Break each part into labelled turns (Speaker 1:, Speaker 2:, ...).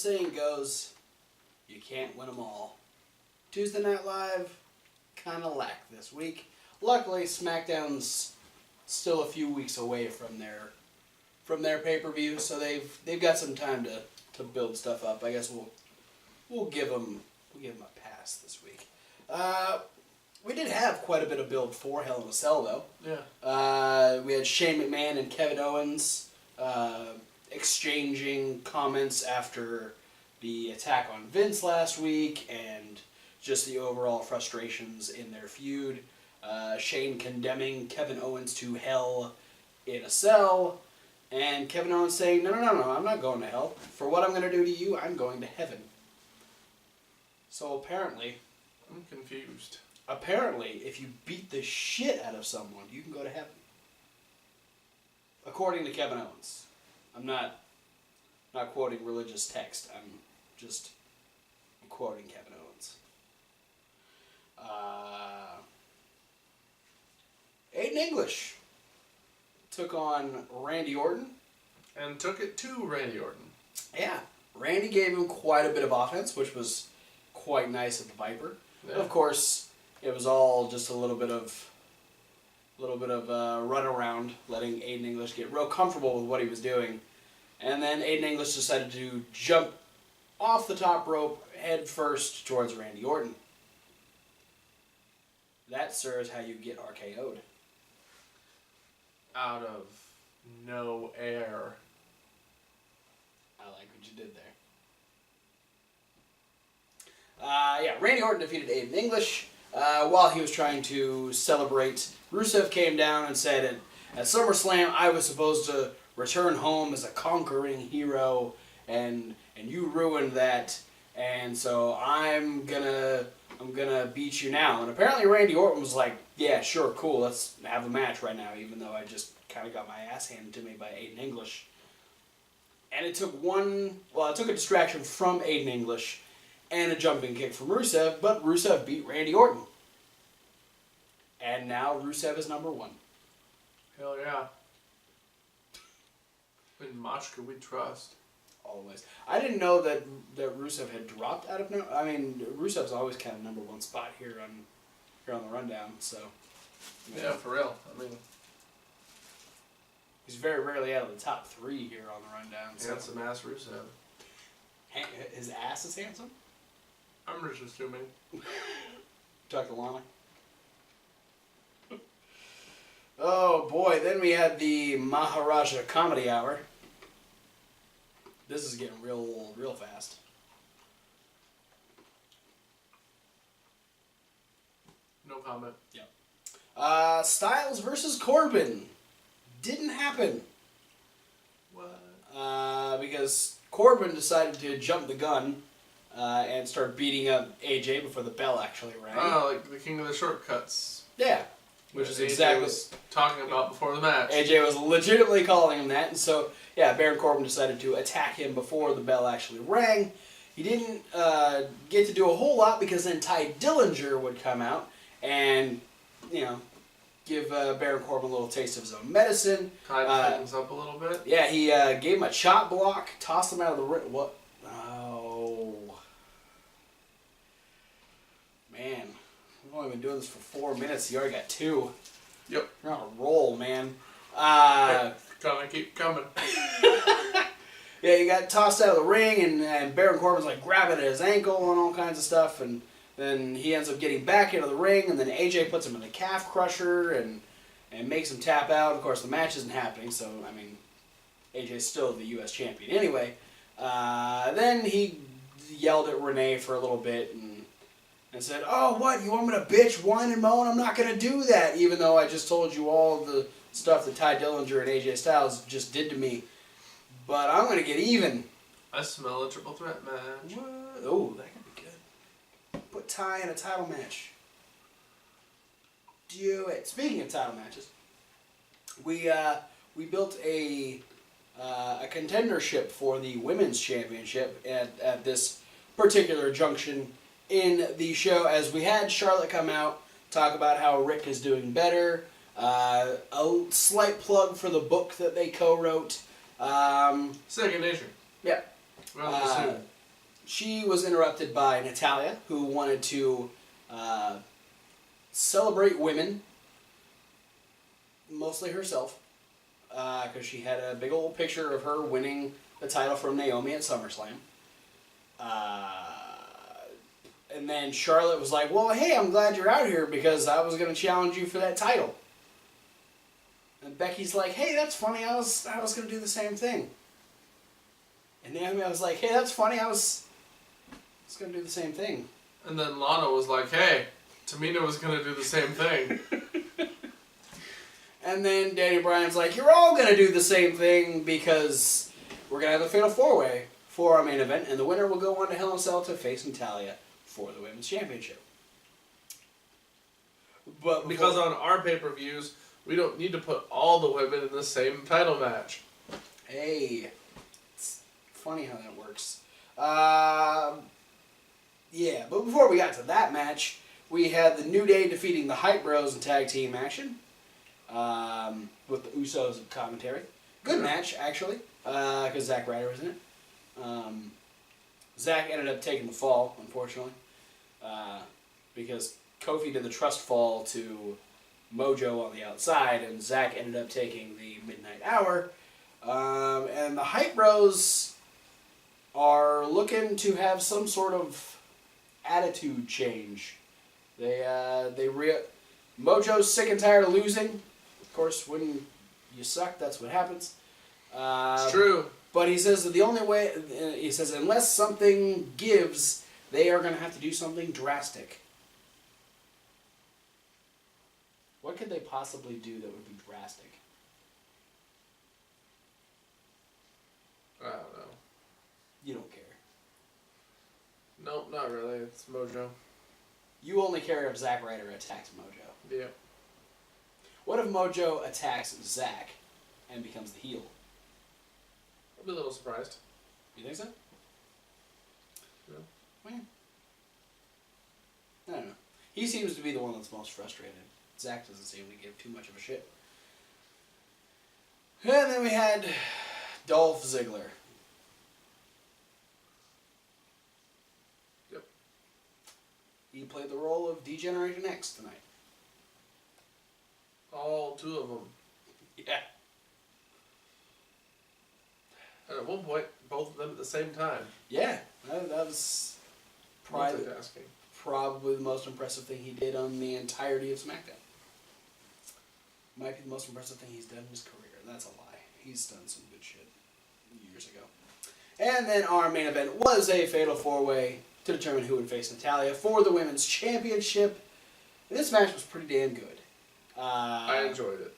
Speaker 1: saying goes, you can't win them all. Tuesday Night Live kind of lacked this week. Luckily, SmackDown's still a few weeks away from their pay-per-view, so they've got some time to build stuff up. I guess we'll give them a pass this week. We did have quite a bit of build for Hell in a Cell, though.
Speaker 2: Yeah.
Speaker 1: We had Shane McMahon and Kevin Owens exchanging comments after the attack on Vince last week and just the overall frustrations in their feud. Shane condemning Kevin Owens to hell in a cell, and Kevin Owens saying, no, I'm not going to hell. For what I'm going to do to you, I'm going to heaven. So apparently...
Speaker 2: I'm confused.
Speaker 1: Apparently, if you beat the shit out of someone, you can go to heaven. According to Kevin Owens. I'm not quoting religious text. I'm quoting Kevin Owens. Aiden English took on Randy Orton.
Speaker 2: And took it to Randy Orton.
Speaker 1: Yeah. Randy gave him quite a bit of offense, which was quite nice of the Viper. Yeah. Of course, it was all just a little bit of run around, letting Aiden English get real comfortable with what he was doing. And then Aiden English decided to jump off the top rope head first towards Randy Orton. That, sir, is how you get RKO'd.
Speaker 2: Out of no air.
Speaker 1: I like what you did there. Yeah, Randy Orton defeated Aiden English. While he was trying to celebrate, Rusev came down and said, at SummerSlam, I was supposed to return home as a conquering hero, and you ruined that, and so I'm gonna beat you now. And apparently Randy Orton was like, yeah, sure, cool, let's have a match right now, even though I just kind of got my ass handed to me by Aiden English. And it took a distraction from Aiden English and a jumping kick from Rusev, but Rusev beat Randy Orton. And now Rusev is number one.
Speaker 2: Hell yeah. In Machka we trust.
Speaker 1: Always. I didn't know that Rusev had dropped out of no. I mean, Rusev's always kind of number one spot here on the rundown. So.
Speaker 2: Yeah, for real. I mean,
Speaker 1: he's very rarely out of the top 3 here on the rundown. So.
Speaker 2: Handsome ass Rusev.
Speaker 1: His ass is handsome.
Speaker 2: I'm just assuming.
Speaker 1: Talk to Lana. Oh boy! Then we had the Maharaja Comedy Hour. This is getting real fast.
Speaker 2: No comment.
Speaker 1: Yep. Styles versus Corbin. Didn't happen.
Speaker 2: What?
Speaker 1: Because Corbin decided to jump the gun and start beating up AJ before the bell actually rang.
Speaker 2: Oh, like the king of the shortcuts.
Speaker 1: Yeah. Which is
Speaker 2: AJ
Speaker 1: exactly
Speaker 2: was talking about before the match.
Speaker 1: AJ was legitimately calling him that, and so yeah, Baron Corbin decided to attack him before the bell actually rang. He didn't get to do a whole lot because then Ty Dillinger would come out and give Baron Corbin a little taste of his own medicine.
Speaker 2: Tied things up a little bit.
Speaker 1: Yeah, he gave him a chop block, tossed him out of the ring. What? Oh, man. We've only been doing this for 4 minutes. You already got 2.
Speaker 2: Yep.
Speaker 1: You're on a roll, man.
Speaker 2: Keep coming.
Speaker 1: Yeah, he got tossed out of the ring, and Baron Corbin's like grabbing at his ankle and all kinds of stuff, and then he ends up getting back into the ring, and then AJ puts him in the calf crusher and makes him tap out. Of course, the match isn't happening, so, I mean, AJ's still the U.S. champion anyway. Then he yelled at Renee for a little bit and said, oh, what, you want me to bitch, whine, and moan? I'm not going to do that, even though I just told you all the stuff that Ty Dillinger and AJ Styles just did to me. But I'm going to get even.
Speaker 2: I smell a triple threat match.
Speaker 1: What? Oh, that could be good. Put Ty in a title match. Do it. Speaking of title matches, we built a contendership for the women's championship at this particular junction in the show, as we had Charlotte come out, talk about how Rick is doing better, a slight plug for the book that they co-wrote.
Speaker 2: Second Nature.
Speaker 1: Yeah. she was interrupted by Natalya, who wanted to celebrate women, mostly herself, because she had a big old picture of her winning the title from Naomi at SummerSlam. And then Charlotte was like, well, hey, I'm glad you're out here because I was going to challenge you for that title. And Becky's like, hey, that's funny, I was going to do the same thing. And Naomi was like, hey, that's funny, I was going to do the same thing.
Speaker 2: And then Lana was like, hey, Tamina was going to do the same thing.
Speaker 1: And then Danny Bryan's like, you're all going to do the same thing because we're going to have a Fatal 4-Way for our main event, and the winner will go on to Hell in a Cell to face Natalya for the Women's Championship. But
Speaker 2: because on our pay-per-views, we don't need to put all the women in the same title match.
Speaker 1: Hey, it's funny how that works. Yeah, but before we got to that match, we had the New Day defeating the Hype Bros in tag team action with the Usos of commentary. Good match, actually, because Zack Ryder was in it. Zack ended up taking the fall, unfortunately, because Kofi did the trust fall to Mojo on the outside, and Zack ended up taking the Midnight Hour. And the Hype Bros are looking to have some sort of attitude change. Mojo's sick and tired of losing. Of course, when you suck, that's what happens.
Speaker 2: It's true.
Speaker 1: But he says that the only way, he says, unless something gives, they are going to have to do something drastic. What could they possibly do that would be drastic?
Speaker 2: I don't know.
Speaker 1: You don't care.
Speaker 2: Nope, not really. It's Mojo.
Speaker 1: You only care if Zack Ryder attacks Mojo.
Speaker 2: Yeah.
Speaker 1: What if Mojo attacks Zack and becomes the heel?
Speaker 2: I'd be a little surprised.
Speaker 1: You think so?
Speaker 2: Yeah.
Speaker 1: Well, I don't know. He seems to be the one that's most frustrated. Zack doesn't seem to give too much of a shit. And then we had Dolph Ziggler.
Speaker 2: Yep.
Speaker 1: He played the role of D-Generation X tonight.
Speaker 2: All two of them.
Speaker 1: Yeah.
Speaker 2: And at one point, both of them at the same time.
Speaker 1: Yeah, that was
Speaker 2: Multitasking.
Speaker 1: probably the most impressive thing he did on the entirety of SmackDown. Might be the most impressive thing he's done in his career. That's a lie. He's done some good shit years ago. And then our main event was a Fatal 4-Way to determine who would face Natalya for the Women's Championship. This match was pretty damn good.
Speaker 2: I enjoyed it.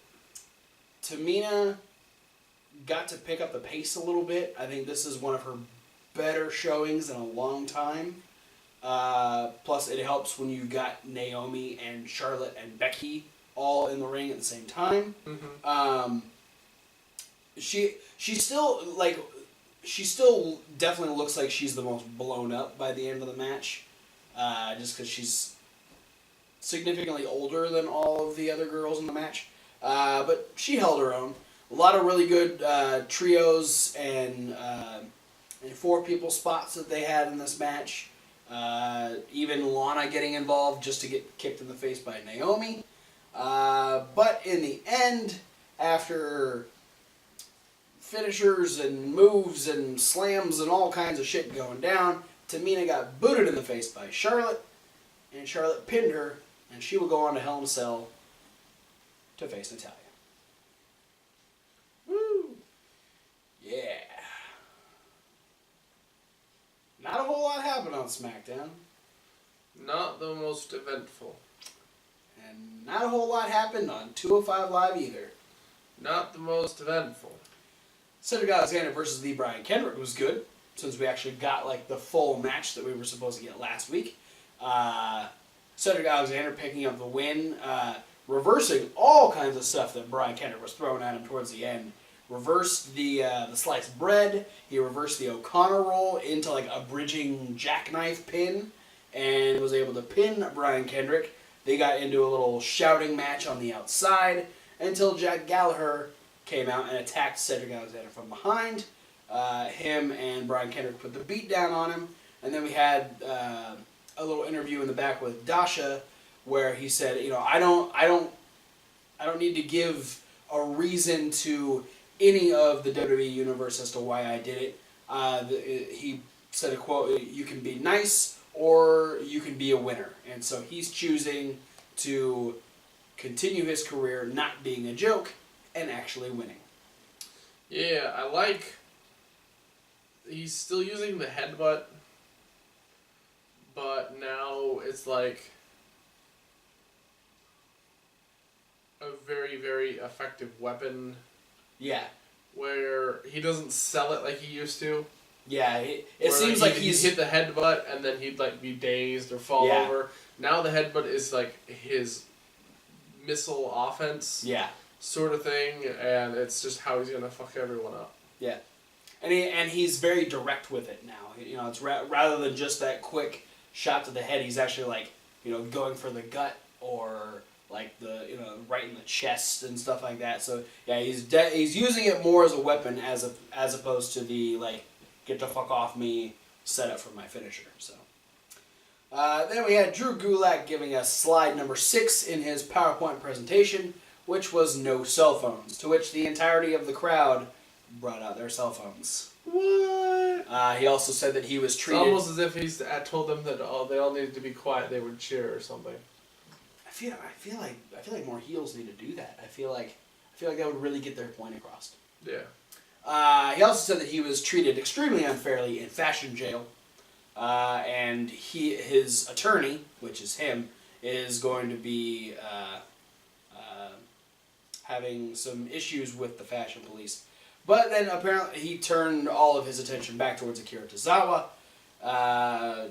Speaker 1: Tamina got to pick up the pace a little bit. I think this is one of her better showings in a long time. Plus, it helps when you got Naomi and Charlotte and Becky all in the ring at the same time.
Speaker 2: Mm-hmm.
Speaker 1: She still definitely looks like she's the most blown up by the end of the match, just because she's significantly older than all of the other girls in the match. But she held her own. A lot of really good trios and 4-people spots that they had in this match. Even Lana getting involved just to get kicked in the face by Naomi. But in the end, after finishers and moves and slams and all kinds of shit going down, Tamina got booted in the face by Charlotte, and Charlotte pinned her, and she will go on to Hell in a Cell to face Natalya. Woo! Yeah. Not a whole lot happened on SmackDown.
Speaker 2: Not the most eventful.
Speaker 1: And not a whole lot happened on 205 Live either.
Speaker 2: Not the most eventful.
Speaker 1: Cedric Alexander versus Lee Brian Kendrick was good, since we actually got like the full match that we were supposed to get last week. Cedric Alexander picking up the win, reversing all kinds of stuff that Brian Kendrick was throwing at him towards the end. Reversed the sliced bread. He reversed the O'Connor roll into like a bridging jackknife pin, and was able to pin Brian Kendrick. They got into a little shouting match on the outside until Jack Gallagher came out and attacked Cedric Alexander from behind. Him and Brian Kendrick put the beat down on him. And then we had a little interview in the back with Dasha, where he said, I don't need to give a reason to any of the WWE universe as to why I did it. He said a quote: "You can be nice or you can be a winner," and so he's choosing to continue his career not being a joke and actually winning.
Speaker 2: Yeah, I like. He's still using the headbutt, but now it's like a very, very effective weapon.
Speaker 1: Yeah.
Speaker 2: Where he doesn't sell it like he used to.
Speaker 1: Yeah, it seems like he's
Speaker 2: hit the headbutt and then he'd like be dazed or fall over. Now the headbutt is like his missile offense.
Speaker 1: Yeah.
Speaker 2: Sort of thing, and it's just how he's gonna fuck everyone up.
Speaker 1: Yeah, and he's very direct with it now. It's rather than just that quick shot to the head, he's actually like going for the gut or like the right in the chest and stuff like that. So yeah, he's using it more as a weapon as opposed to the like get the fuck off me setup for my finisher. So then we had Drew Gulak giving us slide number 6 in his PowerPoint presentation, which was no cell phones, to which the entirety of the crowd brought out their cell phones.
Speaker 2: What?
Speaker 1: He also said that he was treated...
Speaker 2: It's almost as if he's told them that they all needed to be quiet, they would cheer or something.
Speaker 1: I feel like more heels need to do that. I feel like that would really get their point across.
Speaker 2: Yeah.
Speaker 1: He also said that he was treated extremely unfairly in fashion jail, and his attorney, which is him, is going to be having some issues with the fashion police. But then apparently he turned all of his attention back towards Akira Tozawa,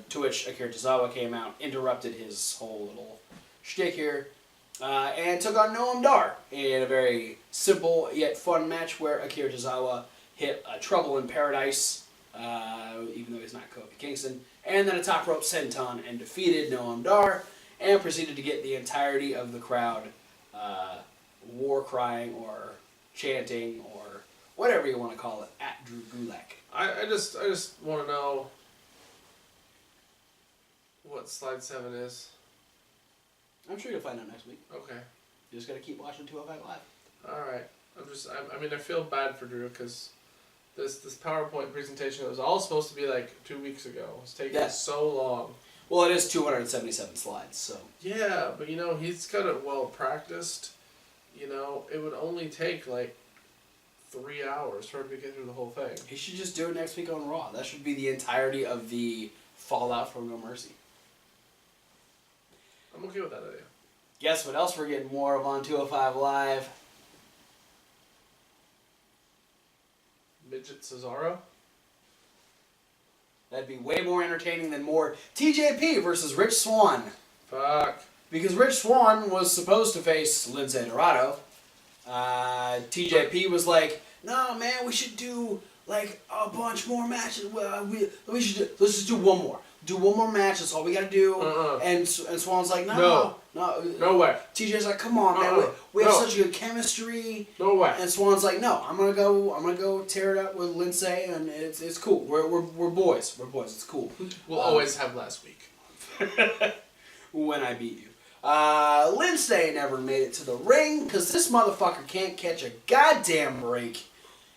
Speaker 1: to which Akira Tozawa came out, interrupted his whole little shtick here, and took on Noam Dar in a very simple yet fun match where Akira Tozawa hit a Trouble in Paradise, even though he's not Kofi Kingston, and then a top rope senton and defeated Noam Dar, and proceeded to get the entirety of the crowd war crying or chanting or whatever you want to call it at Drew Gulak.
Speaker 2: I just want to know what slide 7 is.
Speaker 1: I'm sure you'll find out next week.
Speaker 2: Okay.
Speaker 1: You just got to keep watching 205 Live.
Speaker 2: All right. I feel bad for Drew because this PowerPoint presentation was all supposed to be like 2 weeks ago. It's taking so long.
Speaker 1: Well, it is 277 slides, so.
Speaker 2: Yeah, but he's got it well practiced. It would only take like 3 hours for him to get through the whole thing.
Speaker 1: He should just do it next week on Raw. That should be the entirety of the fallout from No Mercy.
Speaker 2: I'm okay with that idea.
Speaker 1: Guess what else we're getting more of on 205 Live?
Speaker 2: Midget Cesaro?
Speaker 1: That'd be way more entertaining than more TJP versus Rich Swann.
Speaker 2: Fuck.
Speaker 1: Because Rich Swann was supposed to face Lince Dorado. TJP was like, no, man, we should do like a bunch more matches. Let's just do one more. Do one more match. That's all we gotta do. And Swann's like, no
Speaker 2: way.
Speaker 1: TJ's like, come on, man. We have such good chemistry.
Speaker 2: No way.
Speaker 1: And Swann's like, no, I'm gonna go tear it up with Lince, and it's cool. We're boys. We're boys. It's cool.
Speaker 2: We'll always have last week.
Speaker 1: When I beat you. Lince never made it to the ring because this motherfucker can't catch a goddamn break.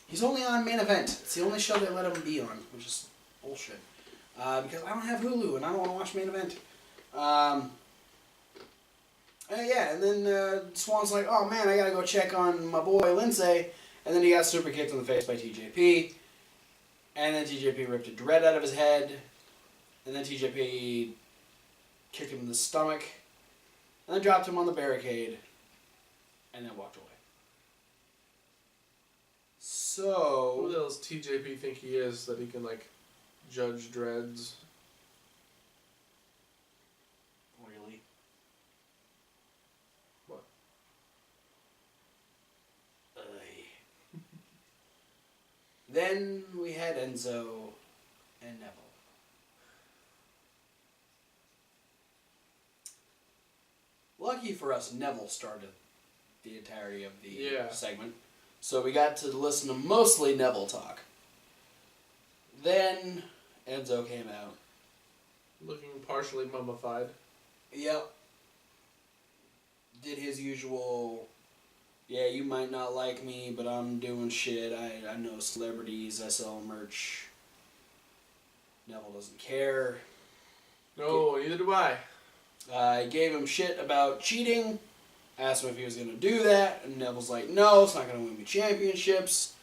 Speaker 1: He's only on Main Event. It's the only show they let him be on, which is bullshit. Because I don't have Hulu and I don't want to watch Main Event. And then Swann's like, oh man, I gotta go check on my boy Lince. And then he got super kicked in the face by TJP. And then TJP ripped a dread out of his head. And then TJP kicked him in the stomach. And then dropped him on the barricade. And then walked away. So...
Speaker 2: Who the hell does TJP think he is that he can, like, judge dreads?
Speaker 1: Really?
Speaker 2: What?
Speaker 1: Then we had Enzo and Neville. Lucky for us, Neville started the entirety of the segment. So we got to listen to mostly Neville talk. Then Enzo came out
Speaker 2: Looking partially mummified.
Speaker 1: Yep. Did his usual, yeah, you might not like me, but I'm doing shit. I know celebrities, I sell merch. Neville doesn't care.
Speaker 2: No, neither do I.
Speaker 1: I gave him shit about cheating. Asked him if he was going to do that. And Neville's like, no, it's not going to win me championships.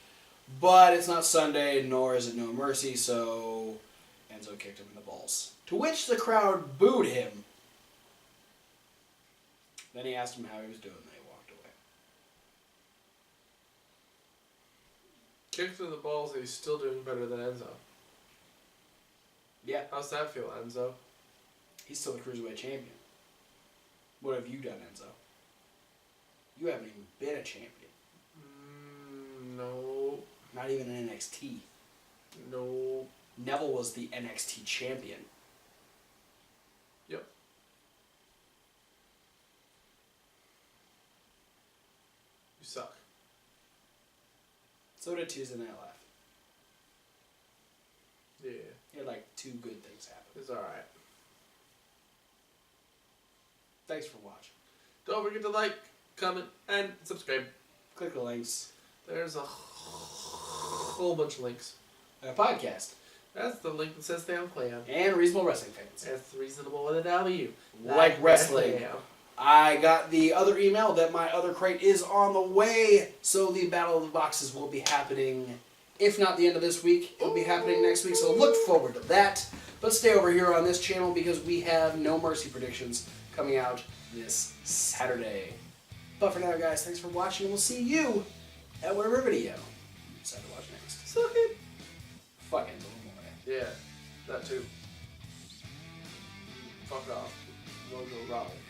Speaker 1: But it's not Sunday, nor is it No Mercy, so Enzo kicked him in the balls. To which the crowd booed him. Then he asked him how he was doing, and they walked away.
Speaker 2: Kicked in the balls, he's still doing better than Enzo.
Speaker 1: Yeah.
Speaker 2: How's that feel, Enzo?
Speaker 1: He's still the Cruiserweight champion. What have you done, Enzo? You haven't even been a champion.
Speaker 2: No.
Speaker 1: Not even in NXT.
Speaker 2: No.
Speaker 1: Neville was the NXT champion.
Speaker 2: Yep. You suck.
Speaker 1: So did Tuesday Night Live.
Speaker 2: Yeah.
Speaker 1: He had like 2 good things happen.
Speaker 2: It's alright.
Speaker 1: Thanks for watching.
Speaker 2: Don't forget to like, comment, and subscribe.
Speaker 1: Click the links.
Speaker 2: There's a whole bunch of links.
Speaker 1: A podcast.
Speaker 2: That's the link that says stay on plan.
Speaker 1: And Reasonable Wrestling Fans.
Speaker 2: That's reasonable with a W.
Speaker 1: Like wrestling. I got the other email that my other crate is on the way, so the Battle of the Boxes will be happening, if not the end of this week, it'll be happening next week, so look forward to that. But stay over here on this channel because we have No Mercy predictions coming out this Saturday. But for now, guys, thanks for watching, and we'll see you at whatever video you decide to watch next.
Speaker 2: Suck it.
Speaker 1: Fucking
Speaker 2: Yeah, that too. Fuck off. Mojo Raleigh.